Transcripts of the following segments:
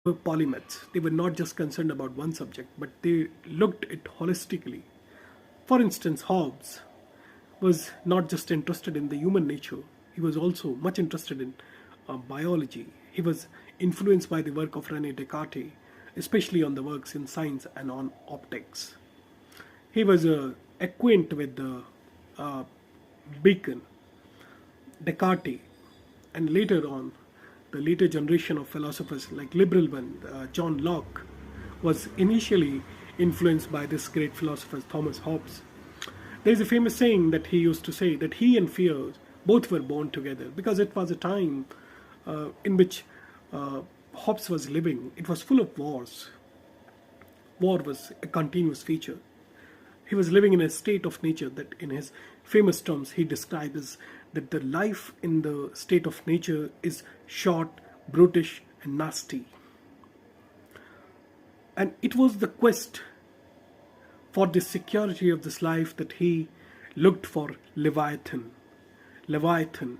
were polymaths. They were not just concerned about one subject, but they looked at holistically. For instance, Hobbes was not just interested in the human nature, he was also much interested in biology. He was influenced by the work of Rene Descartes, especially on the works in science and on optics. He was acquainted with the uh, Bacon, Descartes, and later on, the later generation of philosophers like liberal one, John Locke, was initially influenced by this great philosopher Thomas Hobbes. There is a famous saying that he used to say that he and fear both were born together because it was a time in which Hobbes was living. It was full of wars. War was a continuous feature. He was living in a state of nature that, in his famous terms, he described as that the life in the state of nature is short, brutish, and nasty. And it was the quest for the security of this life that he looked for Leviathan. Leviathan,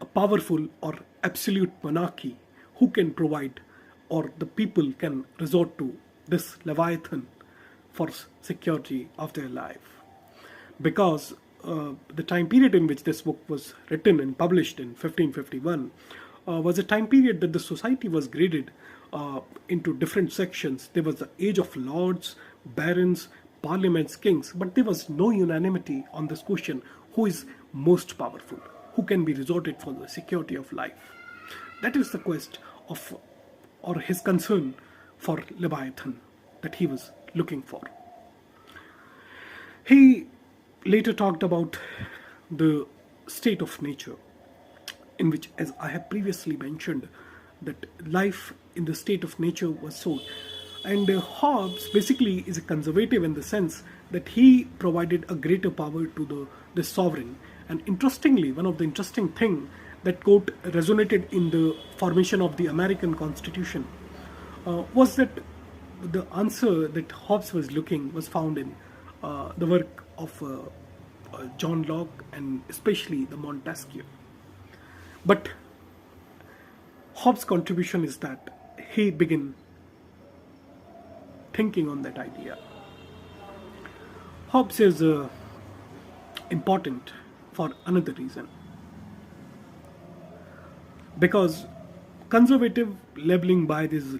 a powerful or absolute monarchy who can provide, or the people can resort to this Leviathan for security of their life. Because the time period in which this book was written and published in 1551 was a time period that the society was graded into different sections. There was the age of lords, barons, parliaments, kings, but there was no unanimity on this question: who is most powerful, who can be resorted for the security of life. That is the quest of, or his concern for Leviathan that he was looking for. He later talked about the state of nature, in which, as I have previously mentioned, that life in the state of nature was so. And Hobbes basically is a conservative in the sense that he provided a greater power to the sovereign. And interestingly, one of the interesting thing that quote resonated in the formation of the American Constitution was that the answer that Hobbes was looking was found in the work of John Locke and especially the Montesquieu. But Hobbes' contribution is that he began thinking on that idea. Hobbes is important for another reason. Because conservative labeling by these